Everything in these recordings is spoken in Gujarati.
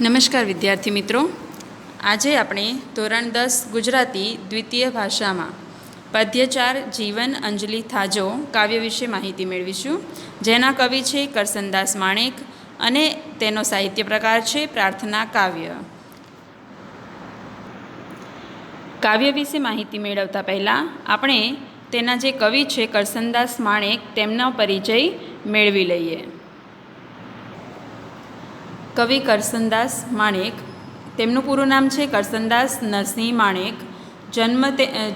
નમસ્કાર વિદ્યાર્થી મિત્રો, આજે આપણે ધોરણ 10 ગુજરાતી દ્વિતીય ભાષામાં પદ્ય 4 જીવન અંજલિ થાજો કાવ્ય વિશે માહિતી મેળવીશું, જેના કવિ છે કરસનદાસ માણેક અને તેનો સાહિત્ય પ્રકાર છે પ્રાર્થના કાવ્ય. કાવ્ય વિશે માહિતી મેળવતા પહેલાં આપણે તેના જે કવિ છે કરસનદાસ માણેક તેમનો પરિચય મેળવી લઈએ. કવિ કરસનદાસ માણેક, તેમનું પૂરું નામ છે કરસનદાસ નરસિંહ માણેક.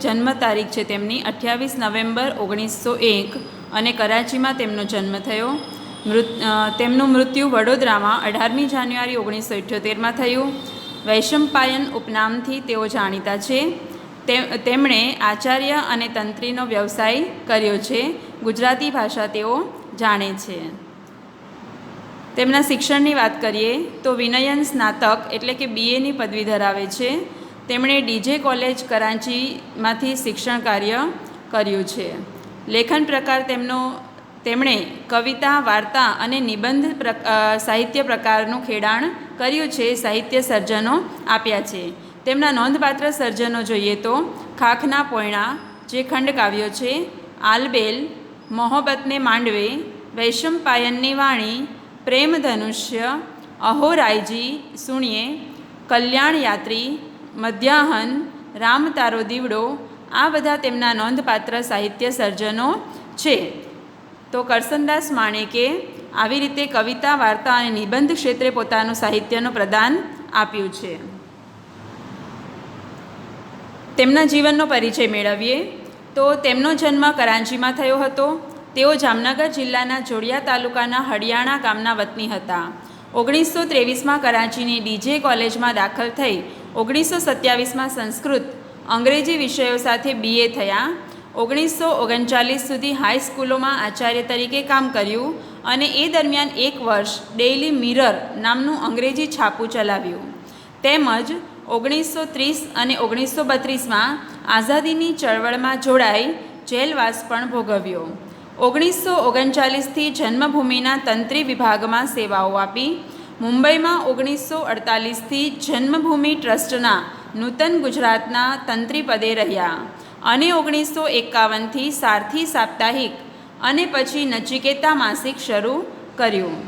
જન્મ તારીખ છે તેમની 28 નવેમ્બર 1901 અને કરાચીમાં તેમનો જન્મ થયો. તેમનું મૃત્યુ વડોદરામાં 18મી જાન્યુઆરી 1978માં થયું. વૈશંપાયન ઉપનામથી તેઓ જાણીતા છે. તેમણે આચાર્ય અને તંત્રીનો વ્યવસાય કર્યો છે. ગુજરાતી ભાષા તેઓ જાણે છે. તેમના શિક્ષણની વાત કરીએ તો વિનયન સ્નાતક એટલે કે BAની પદવી ધરાવે છે. તેમણે DJ કોલેજ કરાંચીમાંથી શિક્ષણ કાર્ય કર્યું છે. લેખન પ્રકાર તેમણે કવિતા, વાર્તા અને નિબંધ સાહિત્ય પ્રકારનું ખેડાણ કર્યું છે. સાહિત્ય સર્જનો આપ્યા છે. તેમના નોંધપાત્ર સર્જનો જોઈએ તો ખાખના પોયણા જે ખંડકાવ્યો છે, આલબેલ, મોહબ્બતને માંડવે, વૈશંપાયનની વાણી, પ્રેમ ધનુષ્ય, અહોરાયજી સુણીએ, કલ્યાણ યાત્રી, મધ્યાહન, રામ તારો દીવડો, આ બધા તેમના નોંધપાત્ર સાહિત્ય સર્જનો છે. તો કરસનદાસ માણેકે આવી રીતે કવિતા, વાર્તા અને નિબંધ ક્ષેત્રે પોતાનું સાહિત્યનું પ્રદાન આપ્યું છે. તેમના જીવનનો પરિચય મેળવીએ તો તેમનો જન્મ કરાંચીમાં થયો હતો. તેઓ જામનગર જિલ્લાના જોડિયા તાલુકાના હડિયાણા ગામના વતની હતા. 1923માં કરાંચીની DJ કોલેજમાં દાખલ થઈ 1927માં સંસ્કૃત, અંગ્રેજી વિષયો સાથે BA થયા. 1939 સુધી હાઈસ્કૂલોમાં આચાર્ય તરીકે કામ કર્યું અને એ દરમિયાન 1 વર્ષ ડેઇલી મિરર નામનું અંગ્રેજી છાપું ચલાવ્યું. તેમજ 1930 અને 1932માં આઝાદીની ચળવળમાં જોડાઈ જેલવાસ પણ ભોગવ્યો. 1939થી જન્મભૂમિના તંત્રી વિભાગમાં સેવાઓ આપી. મુંબઈમાં 1948થી જન્મભૂમિ ટ્રસ્ટના નૂતન ગુજરાતના તંત્રી પદે રહ્યા અને 1951થી સારથી સાપ્તાહિક અને પછી નચિકેતા માસિક શરૂ કર્યું.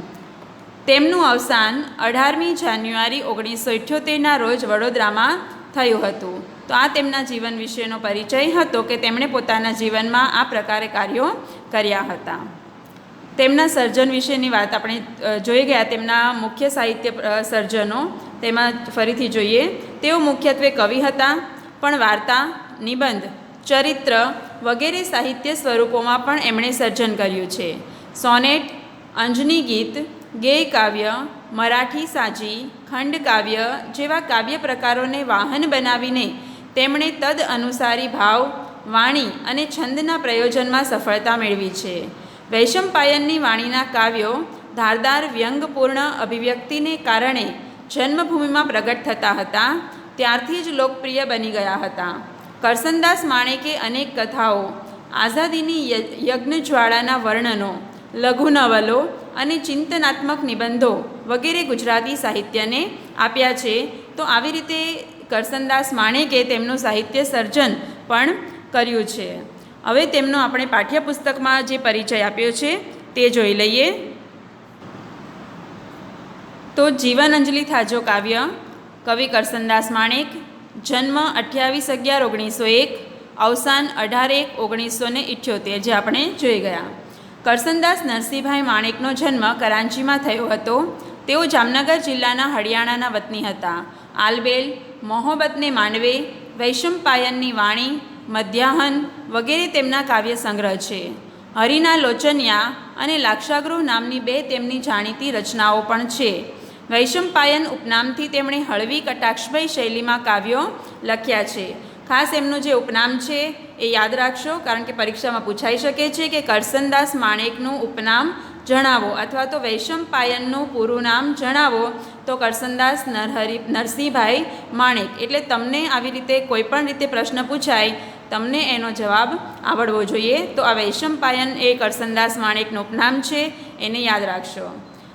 તેમનું અવસાન 18મી જાન્યુઆરી 1978ના રોજ વડોદરામાં થયું હતું. તો આ તેમના જીવન વિશેનો પરિચય હતો કે તેમણે પોતાના જીવનમાં આ પ્રકારે કાર્યો કર્યા હતા. તેમના સર્જન વિશેની વાત આપણે જોઈ ગયા. તેમના મુખ્ય સાહિત્ય સર્જનો તેમાં ફરીથી જોઈએ. તેઓ મુખ્યત્વે કવિ હતા, પણ વાર્તા, નિબંધ, ચરિત્ર વગેરે સાહિત્ય સ્વરૂપોમાં પણ એમણે સર્જન કર્યું છે. સોનેટ, અંજની ગીત, ગેય કાવ્ય, મરાઠી સાજી, ખંડકાવ્ય જેવા કાવ્ય પ્રકારોને વાહન બનાવીને તેમણે તદ અનુસારી ભાવ, વાણી અને છંદના પ્રયોજનમાં સફળતા મેળવી છે. વૈશંપાયનની વાણીના કાવ્યો ધારદાર વ્યંગપૂર્ણ અભિવ્યક્તિને કારણે જન્મભૂમિમાં પ્રગટ થતા હતા. ત્યારથી જ લોકપ્રિય બની ગયા હતા. કરસનદાસ માણેકે અનેક કથાઓ, આઝાદીની યજ્ઞજ્વાળાના વર્ણનો, લઘુ નવલો અને ચિંતનાત્મક નિબંધો વગેરે ગુજરાતી સાહિત્યને આપ્યા છે. તો આવી રીતે કરસનદાસ માણેકે તેમનું સાહિત્ય સર્જન પણ કર્યું છે. હવે તેમનો આપણે પાઠ્યપુસ્તકમાં જે પરિચય આપ્યો છે તે જોઈ લઈએ. તો જીવન અંજલિ થાજો કાવ્ય, કવિ કરસનદાસ માણેક, જન્મ 28/11/1901, અવસાન 18/1/1978 જે આપણે જોઈ ગયા. કરસનદાસ નરસિંહભાઈ માણેકનો જન્મ કરાંચીમાં થયો હતો. તેઓ જામનગર જિલ્લાના હડિયાણાના વતની હતા. આલબેલ, મોહબ્બતને માંડવે, વૈશંપાયનની વાણી, મધ્યાહન વગેરે તેમના કાવ્ય સંગ્રહ છે. હરિના લોચનિયા અને લાક્ષાગૃહ નામની 2 તેમની જાણીતી રચનાઓ પણ છે. વૈશંપાયન ઉપનામથી તેમણે હળવી કટાક્ષમય શૈલીમાં કાવ્યો લખ્યા છે. ખાસ એમનું જે ઉપનામ છે એ યાદ રાખશો, કારણ કે પરીક્ષામાં પૂછાઈ શકે છે કે કરસનદાસ માણેકનું ઉપનામ જણાવો અથવા તો વૈશંપાયનનું પૂરું નામ જણાવો. તો કરસનદાસ નરસિંહભાઈ માણેક. એટલે તમને આવી રીતે કોઈ પણ રીતે પ્રશ્ન પૂછાય, તમને એનો જવાબ આવડવો જોઈએ. તો આ વૈશંપાયન એ કરસનદાસ માણેકનું ઉપનામ છે, એને યાદ રાખશો.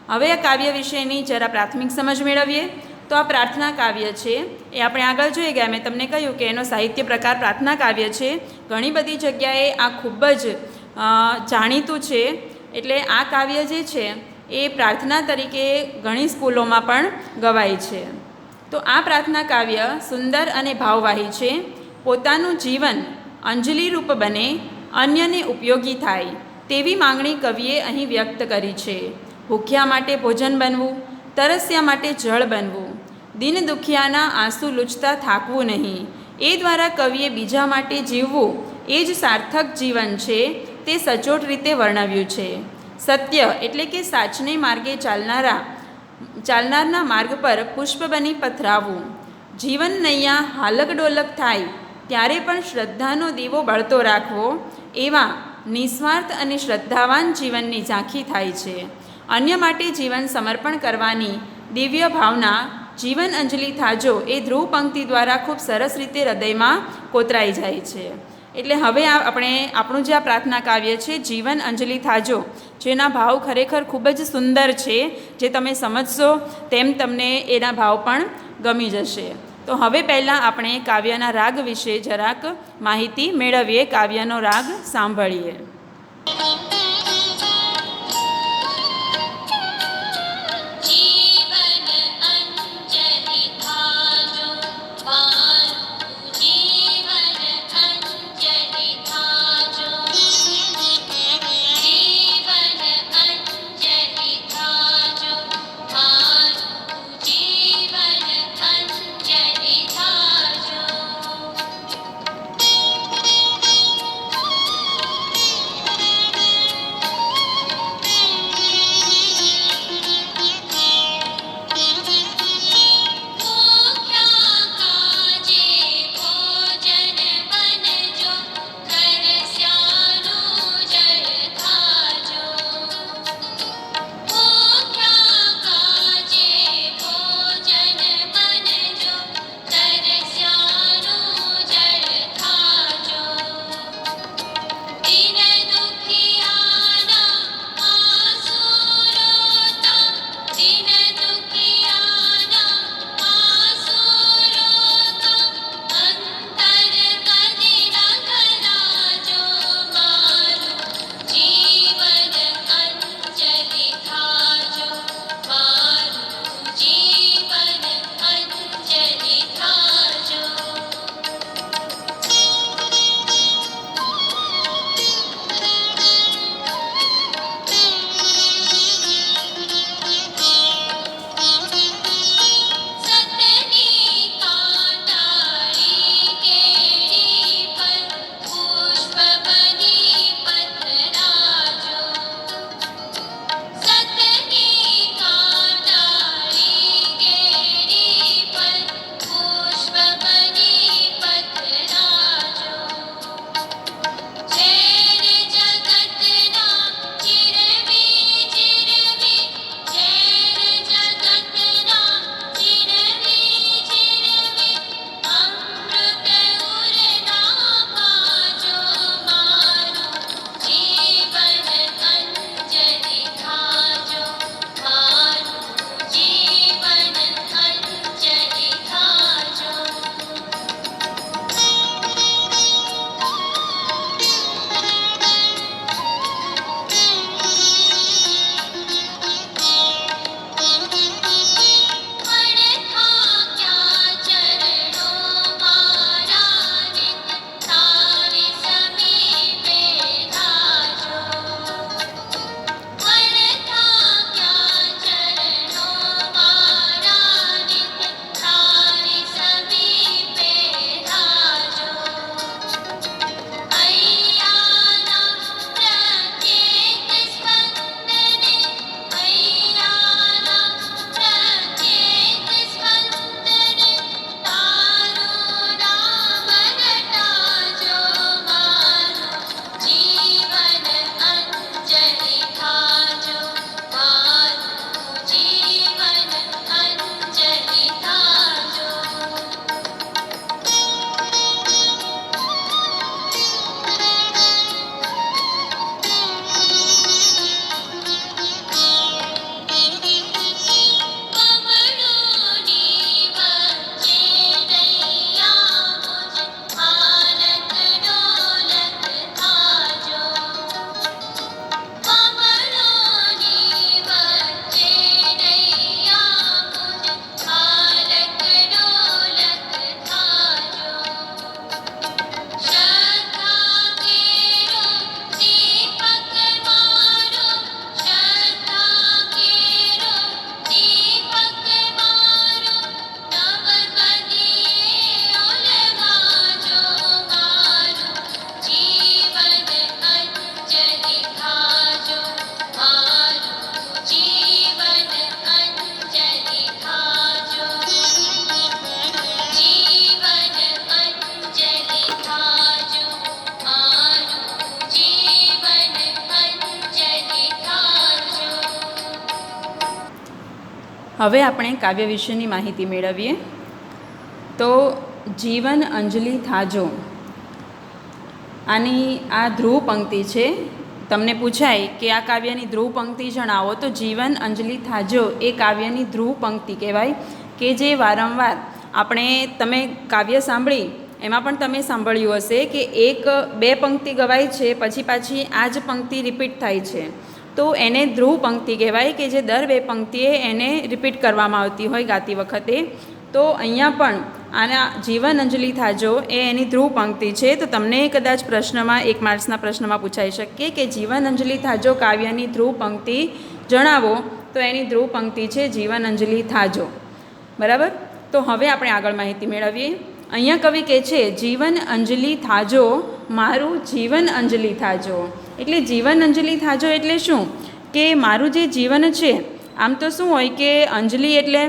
હવે આ કાવ્ય વિશેની જરા પ્રાથમિક સમજ મેળવીએ. તો આ પ્રાર્થના કાવ્ય છે એ આપણે આગળ જોઈ ગયા. મેં તમને કહ્યું કે એનો સાહિત્ય પ્રકાર પ્રાર્થના કાવ્ય છે. ઘણી બધી જગ્યાએ આ ખૂબ જ જાણીતું છે. એટલે આ કાવ્ય જે છે એ પ્રાર્થના તરીકે ઘણી સ્કૂલોમાં પણ ગવાય છે. તો આ પ્રાર્થના કાવ્ય સુંદર અને ભાવવાહી છે. પોતાનું જીવન અંજલિરૂપ બને, અન્યને ઉપયોગી થાય તેવી માંગણી કવિએ અહીં વ્યક્ત કરી છે. ભૂખ્યા માટે ભોજન બનવું, તરસ્યા માટે જળ બનવું, દિન દુખિયાના આંસુ લૂછતા થાકવું નહીં, એ દ્વારા કવિએ બીજા માટે જીવવું એ જ સાર્થક જીવન છે તે સચોટ રીતે વર્ણવ્યું છે. સત્ય એટલે કે સાચને માર્ગે ચાલનારના માર્ગ પર પુષ્પ બની પથરાવવું, જીવન નૈયા હાલક ડોલક થાય ત્યારે પણ શ્રદ્ધાનો દીવો બળતો રાખવો, એવા નિસ્વાર્થ અને શ્રદ્ધાવાન જીવનની ઝાંખી થાય છે. અન્ય માટે જીવન સમર્પણ કરવાની દિવ્ય ભાવના જીવન અંજલિ થાજો એ ધ્રુવ પંક્તિ દ્વારા ખૂબ સરસ રીતે હૃદયમાં કોતરાઈ જાય છે. એટલે હવે આપણે આપણું જે આ પ્રાર્થના કાવ્ય છે જીવન અંજલિ થાજો, જેના ભાવ ખરેખર ખૂબ જ સુંદર છે. જે તમે સમજશો તેમ તમને એના ભાવ પણ ગમી જશે. તો હવે પહેલાં આપણે કાવ્યના રાગ વિશે જરાક માહિતી મેળવીએ. કાવ્યનો રાગ સાંભળીએ. હવે આપણે કાવ્ય વિશેની માહિતી મેળવીએ. તો જીવન અંજલિ થાજો, આની આ ધ્રુવ પંક્તિ છે. તમને પૂછાય કે આ કાવ્યની ધ્રુવ પંક્તિ જણાવો, તો જીવન અંજલિ થાજો એ કાવ્યની ધ્રુવ પંક્તિ કહેવાય, કે જે વારંવાર તમે કાવ્ય સાંભળી એમાં પણ તમે સાંભળ્યું હશે કે બે પંક્તિ ગવાય છે, પછી પાછી આ જ પંક્તિ રિપીટ થાય છે, તો એને ધ્રુવ પંક્તિ કહેવાય, કે જે દર બે પંક્તિએ એને રિપીટ કરવામાં આવતી હોય ગાતી વખતે. તો અહીંયા પણ આના જીવન અંજલિ થાજો એ એની ધ્રુવ પંક્તિ છે. તો તમને કદાચ પ્રશ્નમાં 1 માર્ક્સના પ્રશ્નમાં પૂછાઈ શકે કે જીવન અંજલિ થાજો કાવ્યની ધ્રુવ પંક્તિ જણાવો, તો એની ધ્રુવ પંક્તિ છે જીવન અંજલિ થાજો. બરાબર. તો હવે આપણે આગળ માહિતી મેળવીએ. અહીંયા કવિ કહે છે જીવન અંજલિ થાજો, મારું જીવન અંજલિ થાજો. એટલે જીવન અંજલિ થાજો એટલે શું? કે મારું જે જીવન છે, આમ તો શું હોય કે અંજલિ એટલે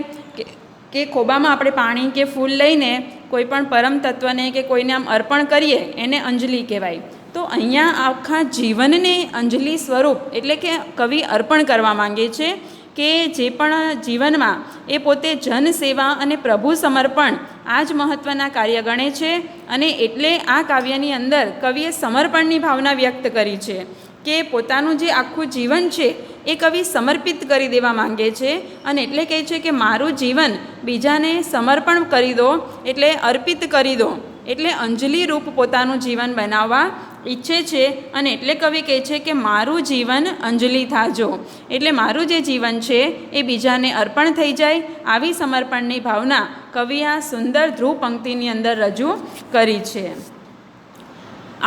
કે ખોબામાં આપણે પાણી કે ફૂલ લઈને કોઈ પણ પરમ તત્વને કે કોઈને આમ અર્પણ કરીએ, એને અંજલિ કહેવાય. તો અહીંયા આખા જીવનને અંજલિ સ્વરૂપ એટલે કે કવિ અર્પણ કરવા માંગે છે, કે જે પણ જીવનમાં એ પોતે જનસેવા અને પ્રભુ સમર્પણ આ જ મહત્ત્વના કાર્ય ગણે છે. અને એટલે આ કાવ્યની અંદર કવિએ સમર્પણની ભાવના વ્યક્ત કરી છે, કે પોતાનું જે આખું જીવન છે એ કવિ સમર્પિત કરી દેવા માંગે છે. અને એટલે કહે છે કે મારું જીવન બીજાને સમર્પણ કરી દો, એટલે અર્પિત કરી દો, એટલે અંજલિ રૂપ પોતાનું જીવન બનાવવા ઈચ્છે છે. અને એટલે કવિ કહે છે કે મારું જીવન અંજલિ થાજો, એટલે મારું જે જીવન છે એ બીજાને અર્પણ થઈ જાય, આવી સમર્પણની ભાવના કવિ આ સુંદર ધ્રુવ પંક્તિની અંદર રજૂ કરી છે.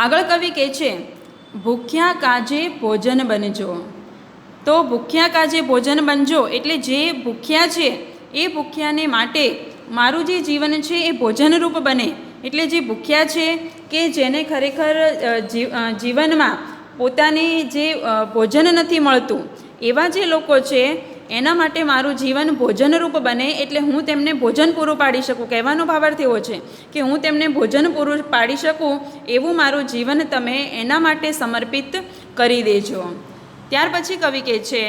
આગળ કવિ કહે છે ભૂખ્યા કાજે ભોજન બનજો. તો ભૂખ્યા કાજે ભોજન બનજો એટલે જે ભૂખ્યા છે એ ભૂખ્યાને માટે મારું જે જીવન છે એ ભોજનરૂપ બને. એટલે જે ભૂખ્યા છે કે જેને ખરેખર જીવનમાં પોતાને જે ભોજન નથી મળતું, એવા જે લોકો છે એના માટે મારું જીવન ભોજનરૂપ બને, એટલે હું તેમને ભોજન પૂરું પાડી શકું. કહેવાનો ભાવાર્થ એવો છે કે હું તેમને ભોજન પૂરું પાડી શકું એવું મારું જીવન તમે એના માટે સમર્પિત કરી દેજો. ત્યાર પછી કવિ કહે છે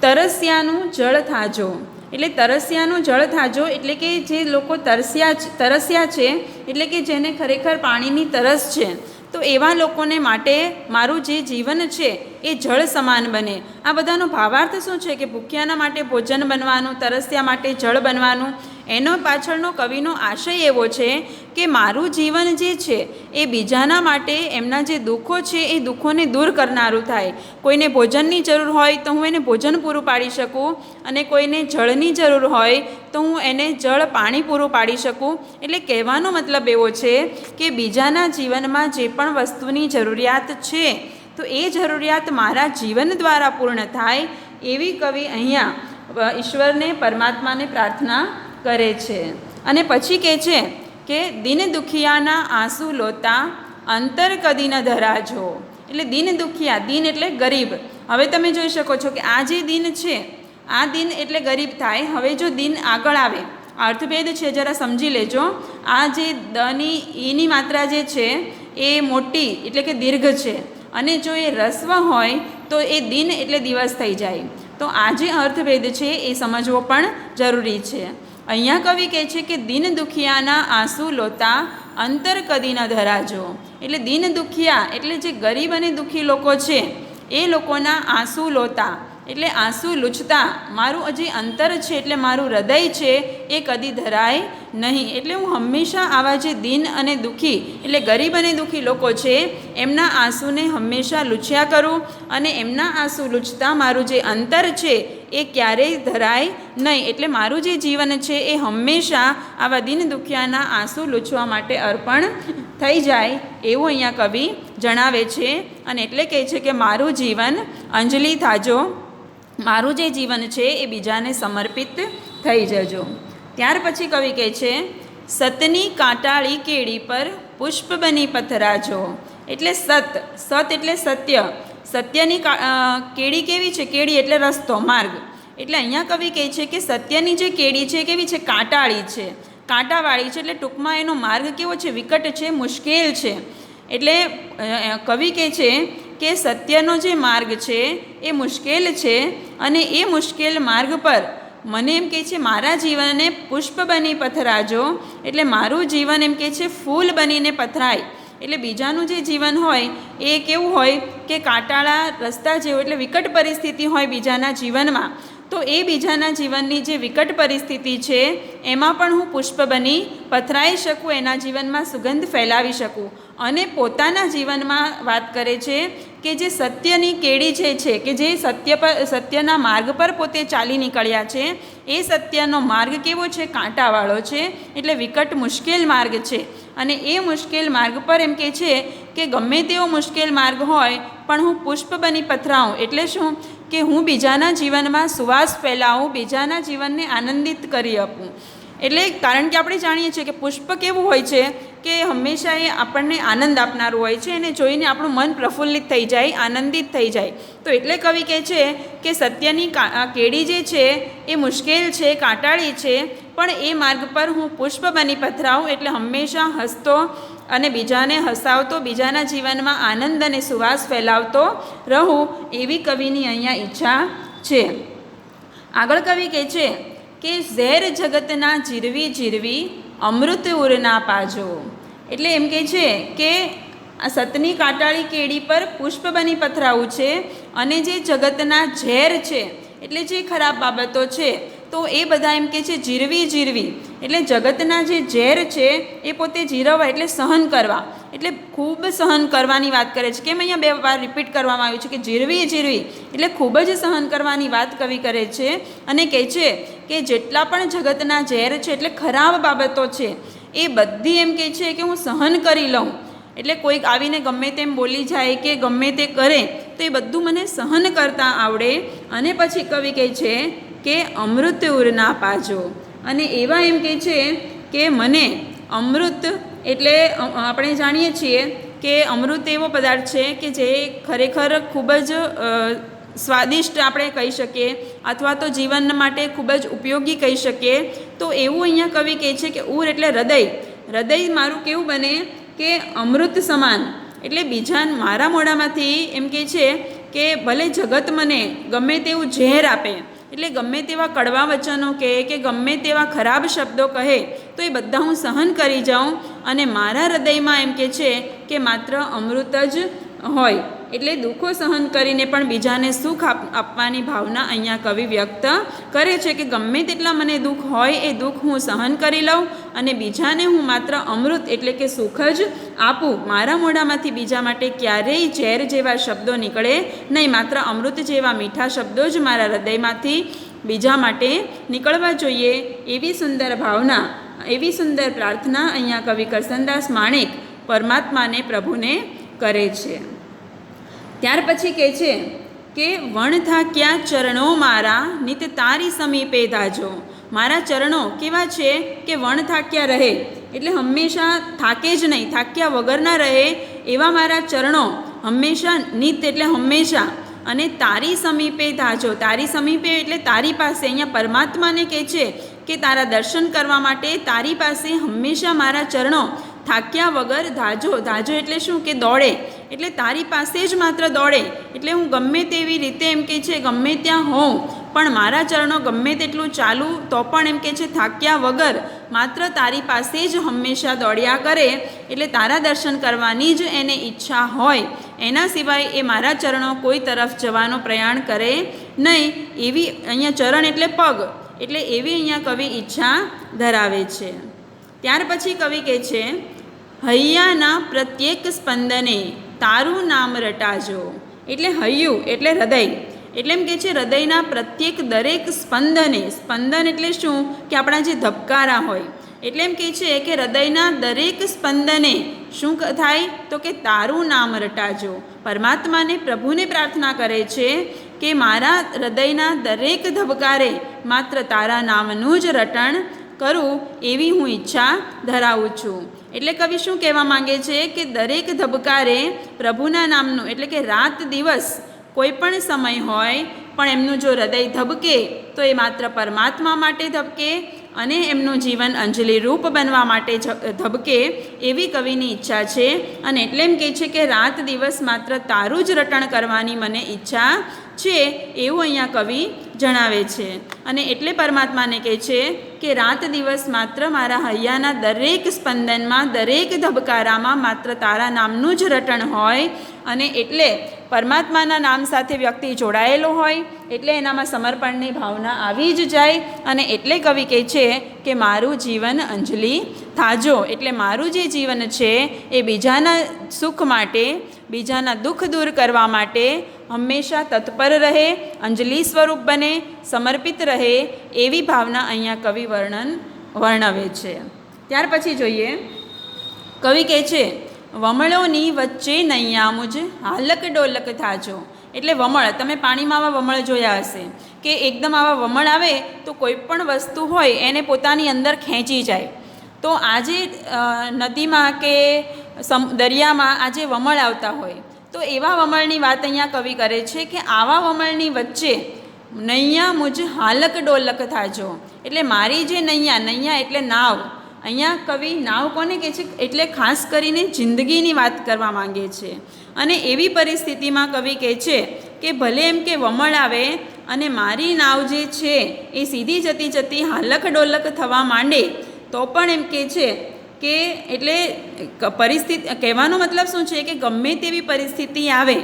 તરસ્યાનું જળ થાજો. એટલે તરસ્યાનું જળ થાજો એટલે કે જે લોકો તરસ્યા છે, એટલે કે જેને ખરેખર પાણીની તરસ છે, તો એવા લોકોને માટે મારું જે જીવન છે એ જળ સમાન બને. આ બધાનો ભાવાર્થ શું છે કે ભૂખ્યાના માટે ભોજન બનવાનું, તરસ્યા માટે જળ બનવાનું, એનો પાછળનો કવિનો આશય એવો છે કે મારું જીવન જે છે એ બીજાના માટે એમના જે દુઃખો છે એ દુઃખોને દૂર કરનારું થાય. કોઈને ભોજનની જરૂર હોય તો હું એને ભોજન પૂરું પાડી શકું, અને કોઈને જળની જરૂર હોય તો હું એને જળ પાણી પૂરું પાડી શકું. એટલે કહેવાનો મતલબ એવો છે કે બીજાના જીવનમાં જે પણ વસ્તુની જરૂરિયાત છે તો એ જરૂરિયાત મારા જીવન દ્વારા પૂર્ણ થાય, એવી કવિ અહીંયા ઈશ્વરને, પરમાત્માને પ્રાર્થના કરે છે. અને પછી કહે છે કે દિન દુખિયાના આંસુ લોતા અંતર કદી ન ધરાજો. એટલે દિન દુખિયા, દિન એટલે ગરીબ. હવે તમે જોઈ શકો છો કે આ જે દિન છે, આ દિન એટલે ગરીબ થાય. હવે જો દિન આગળ આવે, અર્થભેદ છે, જરા સમજી લેજો. આ જે દની ઈની માત્રા જે છે એ મોટી એટલે કે દીર્ઘ છે, અને જો એ રસ્વ હોય તો એ દિન એટલે દિવસ થઈ જાય. તો આ જે અર્થભેદ છે એ સમજવો પણ જરૂરી છે. અહીંયા કવિ કહે છે કે દિન દુખિયાના આંસુ લોતા અંતર કદી ન ધરાજો. એટલે દિન દુખિયા એટલે જે ગરીબ અને દુઃખી લોકો છે એ લોકોના આંસુ લોતા એટલે આંસુ લૂછતા મારું જે અંતર છે એટલે મારું હૃદય છે એ કદી ધરાય નહીં. એટલે હું હંમેશા આવા જે દિન અને દુઃખી એટલે ગરીબ અને દુઃખી લોકો છે એમના આંસુને હંમેશા લૂછ્યા કરું, અને એમના આંસુ લૂછતા મારું જે અંતર છે એ ક્યારેય ધરાય નહીં. એટલે મારું જે જીવન છે એ હંમેશા આવા દિન દુખિયાના આંસુ લૂછવા માટે અર્પણ થઈ જાય એવું અહીંયા કવિ જણાવે છે. અને એટલે કહે છે કે મારું જીવન અંજલિ થાજો, મારું જે જીવન છે એ બીજાને સમર્પિત થઈ જજો. ત્યાર પછી કવિ કહે છે સતની કાંટાળી કેળી પર પુષ્પ બની પથરાજો. એટલે સત એટલે સત્ય, સત્યની કેળી કેવી છે? કેળી એટલે રસ્તો, માર્ગ. એટલે અહીંયા કવિ કહે છે કે સત્યની જે કેળી છે કેવી છે? કાંટાળી છે, કાંટાવાળી છે. એટલે ટૂંકમાં એનો માર્ગ કેવો છે? વિકટ છે, મુશ્કેલ છે. એટલે કવિ કહે છે કે સત્યનો જે માર્ગ છે એ મુશ્કેલ છે, અને એ મુશ્કેલ માર્ગ પર મને એમ કહે છે મારા જીવનને પુષ્પ બની પથરાજો, એટલે મારું જીવન એમ કહે છે ફૂલ બનીને પથરાય. એટલે બીજાનું જે જીવન હોય એ કેવું હોય કે કાંટાળા રસ્તા જેવું, એટલે વિકટ પરિસ્થિતિ હોય બીજાના જીવનમાં, તો એ બીજાના જીવનની જે વિકટ પરિસ્થિતિ છે એમાં પણ હું પુષ્પ બની પથરાઈ શકું, એના જીવનમાં સુગંધ ફેલાવી શકું. અને પોતાના જીવનમાં વાત કરે છે કે જે સત્યની કેડી જે છે કે જે સત્યના માર્ગ પર પોતે ચાલી નીકળ્યા છે, એ સત્યનો માર્ગ કેવો છે? કાંટાવાળો છે, એટલે વિકટ મુશ્કેલ માર્ગ છે. અને એ મુશ્કેલ માર્ગ પર એમ કહે છે કે ગમે તેવો મુશ્કેલ માર્ગ હોય પણ હું પુષ્પ બની પથરાઉં. એટલે શું? કે હું બીજાના જીવનમાં સુવાસ ફેલાવું, બીજાના જીવનને આનંદિત કરી આપું. એટલે કારણ કે આપણે જાણીએ છીએ કે પુષ્પ કેવું હોય છે કે હંમેશા એ આપણને આનંદ આપનારું હોય છે, એને જોઈને આપણું મન પ્રફુલ્લિત થઈ જાય, આનંદિત થઈ જાય. તો એટલે કવિ કહે છે કે સત્યની કેડી જે છે એ મુશ્કેલ છે, કાંટાળી છે, પણ એ માર્ગ પર હું પુષ્પ બની પથરાઉં, એટલે હંમેશા હસતો અને બીજાને હસાવતો, બીજાના જીવનમાં આનંદ અને સુવાસ ફેલાવતો રહું, એવી કવિની અહીંયા ઈચ્છા છે. આગળ કવિ કહે છે કે ઝેર જગતના જીરવી જીરવી અમૃત ઉરના પાજો. એટલે એમ કહે છે કે આ સતની કાંટાળી કેડી પર પુષ્પ બની પથરાવું છે, અને જે જગતના ઝેર છે એટલે જે ખરાબ બાબતો છે તો એ બધા એમ કહે છે જીરવી જીરવી, એટલે જગતના જે ઝેર છે એ પોતે જીરવવા એટલે સહન કરવા, એટલે ખૂબ સહન કરવાની વાત કરે છે. કેમ અહીંયા 2 વાર રિપીટ કરવામાં આવ્યું છે કે જીરવી જીરવી, એટલે ખૂબ જ સહન કરવાની વાત કવિ કરે છે. અને કહે છે કે જેટલા પણ જગતના ઝેર છે એટલે ખરાબ બાબતો છે એ બધી એમ કહે છે કે હું સહન કરી લઉં. એટલે કોઈક આવીને ગમે તેમ બોલી જાય કે ગમે તે કરે તો એ બધું મને સહન કરતાં આવડે. અને પછી કવિ કહે છે કે અમૃત ઉરના પાજો, અને એવા એમ કહે છે કે મને અમૃત, એટલે આપણે જાણીએ છીએ કે અમૃત એવો પદાર્થ છે કે જે ખરેખર ખૂબ જ સ્વાદિષ્ટ આપણે કહી શકીએ, અથવા તો જીવન માટે ખૂબ જ ઉપયોગી કહી શકીએ. તો એવું અહીંયા કવિ કહે છે કે ઉર એટલે હૃદય, હૃદય મારું કેવું બને કે અમૃત સમાન, એટલે બીજા મારા મોઢામાંથી એમ કહે છે કે ભલે જગત મને ગમે તેવું ઝેર આપે, એટલે ગમે તેવા કડવા વચનો કહે કે ગમે તેવા ખરાબ શબ્દો કહે તો એ બધા હું સહન કરી જાઉં, અને મારા હૃદયમાં એમ કહે છે કે માત્ર અમૃત જ હોય. એટલે દુઃખો સહન કરીને પણ બીજાને સુખ આપવાની ભાવના અહીંયા કવિ વ્યક્ત કરે છે કે ગમે તેટલા મને દુઃખ હોય એ દુઃખ હું સહન કરી લઉં, અને બીજાને હું માત્ર અમૃત એટલે કે સુખ જ આપું. મારા મોઢામાંથી બીજા માટે ક્યારેય ઝેર જેવા શબ્દો નીકળે નહીં, માત્ર અમૃત જેવા મીઠા શબ્દો જ મારા હૃદયમાંથી બીજા માટે નીકળવા જોઈએ. એવી સુંદર ભાવના, એવી સુંદર પ્રાર્થના અહીંયા કવિ કરસનદાસ માણેક પરમાત્માને, પ્રભુને કરે છે. ત્યાર પછી કહે છે કે વણ થાક્યા ચરણો મારા નિત તારી સમીપે ધાજો. મારા ચરણો કેવા છે કે વણ થાક્યા રહે, એટલે હંમેશા થાકે જ નહીં, થાક્યા વગરના રહે એવા મારા ચરણો હંમેશા, નિત એટલે હંમેશા, અને તારી સમીપે ધાજો. તારી સમીપે એટલે તારી પાસે, અહીંયા પરમાત્માને કહે છે કે તારા દર્શન કરવા માટે તારી પાસે હંમેશા મારા ચરણો થાક્યા વગર ધાજો. ધાજો એટલે શું? કે દોડે, એટલે તારી પાસે જ માત્ર દોડે. એટલે હું ગમે તેવી રીતે એમ કહે છે ગમે ત્યાં હોઉં પણ મારા ચરણો ગમે તેટલું ચાલું તો પણ એમ કહે છે થાક્યા વગર માત્ર તારી પાસે જ હંમેશા દોડ્યા કરે. એટલે તારા દર્શન કરવાની જ એને ઈચ્છા હોય, એના સિવાય એ મારા ચરણો કોઈ તરફ જવાનો પ્રયાણ કરે નહીં. એવી અહીંયા ચરણ એટલે પગ, એટલે એવી અહીંયા કવિ ઈચ્છા ધરાવે છે. ત્યાર પછી કવિ કહે છે હૈયાના પ્રત્યેક સ્પંદને તારું નામ રટાજો. એટલે હૈયું એટલે હૃદય, એટલે એમ કહે છે હૃદયના પ્રત્યેક દરેક સ્પંદને, સ્પંદન એટલે શું? કે આપણા જે ધબકારા હોય, એટલે એમ કહે છે કે હૃદયના દરેક સ્પંદને શું થાય? તો કે તારું નામ રટાજો. પરમાત્માને, પ્રભુને પ્રાર્થના કરે છે કે મારા હૃદયના દરેક ધબકારે માત્ર તારા નામનું જ રટણ કરું, એવી હું ઈચ્છા ધરાવું છું. એટલે કવિ શું કહેવા માંગે છે કે દરેક ધબકારે પ્રભુના નામનું, એટલે કે રાત દિવસ કોઈ પણ સમય હોય પણ એમનું જો હૃદય ધબકે તો એ માત્ર પરમાત્મા માટે ધબકે અને એમનું જીવન અંજલિ રૂપ બનવા માટે ધબકે, એવી કવિની ઈચ્છા છે. અને એટલે એમ કહે છે કે રાત દિવસ માત્ર તારું જ રટણ કરવાની મને ઈચ્છા છે એવું અહીંયા કવિ જણાવે છે. અને એટલે પરમાત્માને કહે છે કે રાત દિવસ માત્ર મારા હૈયાના દરેક સ્પંદનમાં, દરેક ધબકારામાં માત્ર તારા નામનું જ રટણ હોય. અને એટલે પરમાત્માના નામ સાથે વ્યક્તિ જોડાયેલો હોય એટલે એનામાં સમર્પણની ભાવના આવી જ જાય. અને એટલે કવિ કહે છે કે મારું જીવન અંજલિ થાજો. એટલે મારું જે જીવન છે એ બીજાના સુખ માટે, બીજાના દુઃખ દૂર કરવા માટે હંમેશા તત્પર રહે, અંજલિ સ્વરૂપ બને, સમર્પિત રહે, એવી ભાવના અહીંયા કવિ વર્ણવે છે. ત્યાર પછી જોઈએ, કવિ કહે છે વમળોની વચ્ચે નૈયા મુજ હાલક ડોલક થાજો. એટલે વમળ, તમે પાણીમાં આવા વમળ જોયા હશે કે એકદમ આવા વમળ આવે તો કોઈ પણ વસ્તુ હોય એને પોતાની અંદર ખેંચી જાય. તો આજે નદીમાં કે દરિયામાં આજે વમળ આવતા હોય તો એવા વમળની વાત અહીંયા કવિ કરે છે કે આવા વમળની વચ્ચે નૈયા મુજ હાલક ડોલક થાજો. એટલે મારી જે નૈયા એટલે નાવ, અહીંયા કવિ નાવ કોને કહે છે એટલે ખાસ કરીને જિંદગીની વાત કરવા માંગે છે. અને એવી પરિસ્થિતિમાં કવિ કહે છે કે ભલે એમ કે વમળ આવે અને મારી નાવ જે છે એ સીધી જતી જતી હાલક ડોલક થવા માંડે તો પણ એમ કહે છે કે એટલે પરિસ્થિતિ, કહેવાનો મતલબ શું છે કે ગમે તેવી પરિસ્થિતિ આવે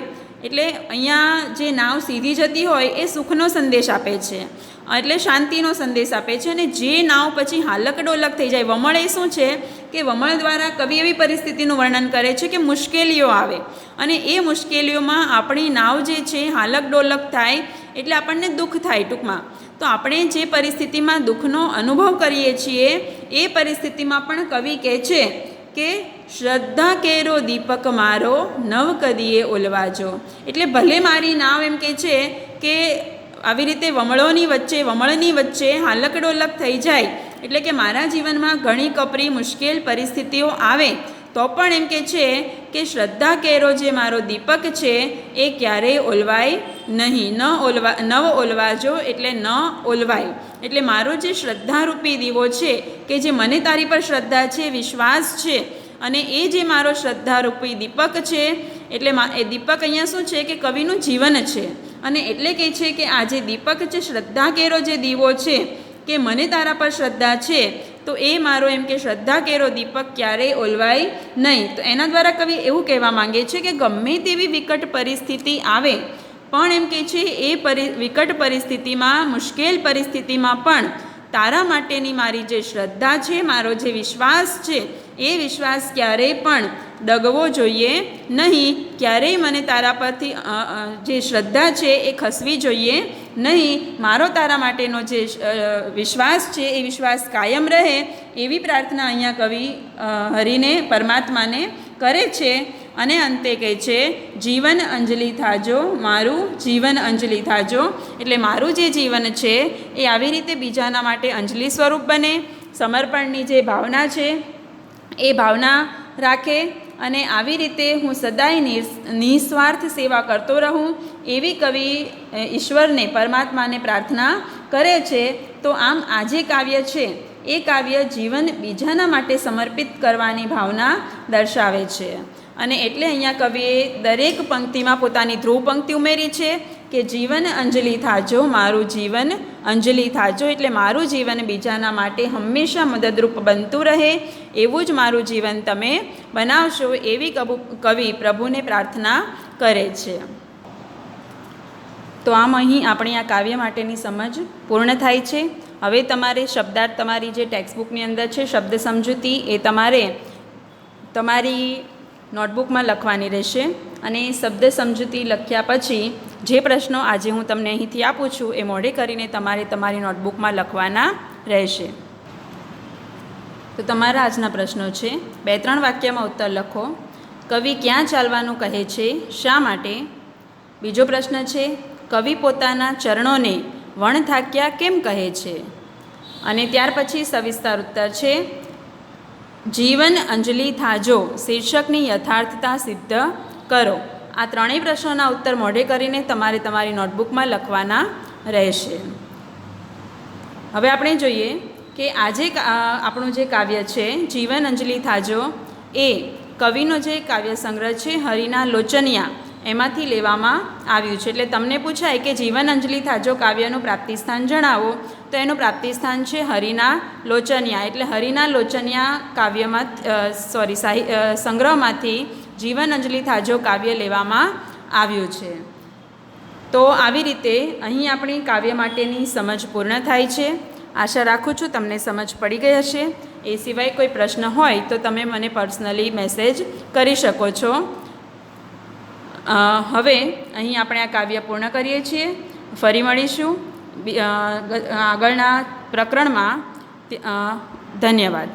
એટલે અહીંયા જે નાવ સીધી જતી હોય એ સુખનો સંદેશ આપે છે, એટલે શાંતિનો સંદેશ આપે છે. અને જે નાવ પછી હાલક ડોલક થઈ જાય, વમળ એ શું છે કે વમળ દ્વારા કવિ એવી પરિસ્થિતિનું વર્ણન કરે છે કે મુશ્કેલીઓ આવે અને એ મુશ્કેલીઓમાં આપણી નાવ જે છે હાલક ડોલક થાય એટલે આપણને દુઃખ થાય ટૂંકમાં. તો આપણે જે પરિસ્થિતિમાં દુઃખનો અનુભવ કરીએ છીએ એ પરિસ્થિતિમાં પણ કવિ કહે છે કે શ્રદ્ધા કેરો દીપક મારો નવ કદીએ ઓલવાજો. એટલે ભલે મારી નાવ એમ કહે છે કે આવી રીતે વમળની વચ્ચે હાલક ડોલક થઈ જાય એટલે કે મારા જીવનમાં ઘણી કપરી મુશ્કેલ પરિસ્થિતિઓ આવે તો પણ એમ કહે છે કે શ્રદ્ધા કેરો જે મારો દીપક છે એ ક્યારેય ઓલવાય નહીં, નવ ઓલવાજો એટલે ન ઓલવાય. એટલે મારો જે શ્રદ્ધારૂપી દીવો છે કે જે મને તારી પર શ્રદ્ધા છે, વિશ્વાસ છે, અને એ જે મારો શ્રદ્ધારૂપી દીપક છે એટલે એ દીપક અહીંયા શું છે કે કવિનું જીવન છે. અને એટલે કહે છે કે આ જે દીપક છે, શ્રદ્ધા કેરો જે દીવો છે કે મને તારા પર શ્રદ્ધા છે તો એ મારો એમ કે શ્રદ્ધા કેરો દીપક ક્યારેય ઓલવાય નહીં. તો એના દ્વારા કવિ એવું કહેવા માંગે છે કે ગમે તેવી વિકટ પરિસ્થિતિ આવે પણ એમ કહે છે એ વિકટ પરિસ્થિતિમાં, મુશ્કેલ પરિસ્થિતિમાં પણ તારા માટેની મારી જે શ્રદ્ધા છે, મારો જે વિશ્વાસ છે એ વિશ્વાસ ક્યારેય પણ ડગવો જોઈએ નહીં. ક્યારેય મને તારા પરથી જે શ્રદ્ધા છે એ ખસવી જોઈએ નહીં. મારો તારા માટેનો જે વિશ્વાસ છે એ વિશ્વાસ કાયમ રહે એવી પ્રાર્થના અહીંયા કવિ હરિને, પરમાત્માને કરે છે. અને અંતે કહે છે જીવન અંજલિ થાજો, મારું જીવન અંજલિ થાજો. એટલે મારું જે જીવન છે એ આવી રીતે બીજાના માટે અંજલિ સ્વરૂપ બને, સમર્પણની જે ભાવના છે એ ભાવના રાખે અને આવી રીતે હું સદાય નિસ્વાર્થ સેવા કરતો રહું એવી કવિ ઈશ્વરને, પરમાત્માને પ્રાર્થના કરે છે. તો આમ આ જે કાવ્ય છે એ કાવ્ય જીવન બીજાના માટે સમર્પિત કરવાની ભાવના દર્શાવે છે. અને એટલે અહીંયા કવિએ દરેક પંક્તિમાં પોતાની ધ્રુવ પંક્તિ ઉમેરી છે કે જીવન અંજલિ થાજો, મારું જીવન અંજલિ થાજો. એટલે મારું જીવન બીજાના માટે હંમેશા મદદરૂપ બનતું રહે એવું જ મારું જીવન તમે બનાવશો એવી કવિ પ્રભુને પ્રાર્થના કરે છે. તો આમ અહીં આપણી આ કાવ્ય માટેની સમજ પૂર્ણ થાય છે. હવે તમારે શબ્દાર્થ તમારી જે ટેક્સ્ટબુકની અંદર છે શબ્દ સમજૂતી એ તમારે તમારી નોટબુકમાં લખવાની રહેશે. અને શબ્દ સમજૂતી લખ્યા પછી જે પ્રશ્નો આજે હું તમને અહીંથી આપું છું એ મોઢે કરીને તમારે તમારી નોટબુકમાં લખવાના રહેશે. તો તમારા આજના પ્રશ્નો છે, 2-3 વાક્યમાં ઉત્તર લખો. કવિ ક્યાં ચાલવાનું કહે છે, શા માટે? બીજો પ્રશ્ન છે, કવિ પોતાના ચરણોને વણથાક્યા કેમ કહે છે? અને ત્યાર પછી સવિસ્તાર ઉત્તર છે, જીવન અંજલિ થાજો શીર્ષકની યથાર્થતા સિદ્ધ કરો. આ ત્રણેય પ્રશ્નોના ઉત્તર મોઢે કરીને તમારે તમારી નોટબુકમાં લખવાના રહેશે. હવે આપણે જોઈએ કે આજે આપણું જે કાવ્ય છે જીવન અંજલિ થાજો એ કવિનો જે કાવ્ય સંગ્રહ છે હરિના લોચનિયા એમાંથી લેવામાં આવ્યું છે. એટલે તમને પૂછાય કે જીવન અંજલિ થાજો કાવ્યનું પ્રાપ્તિસ્થાન જણાવો, તો એનું પ્રાપ્તિસ્થાન છે હરિના લોચનિયા. એટલે હરિના લોચનિયા કાવ્યમાં સંગ્રહમાંથી જીવન અંજલિ થાજો કાવ્ય લેવામાં આવ્યું છે. તો આવી રીતે અહીં આપણી કાવ્ય માટેની સમજ પૂર્ણ થાય છે. આશા રાખું છું તમને સમજ પડી ગઈ હશે. એ સિવાય કોઈ પ્રશ્ન હોય તો તમે મને પર્સનલી મેસેજ કરી શકો છો. હવે અહીં આપણે આ કાવ્ય પૂર્ણ કરીએ છીએ. ફરી મળીશું આગળના પ્રકરણમાં. ધન્યવાદ.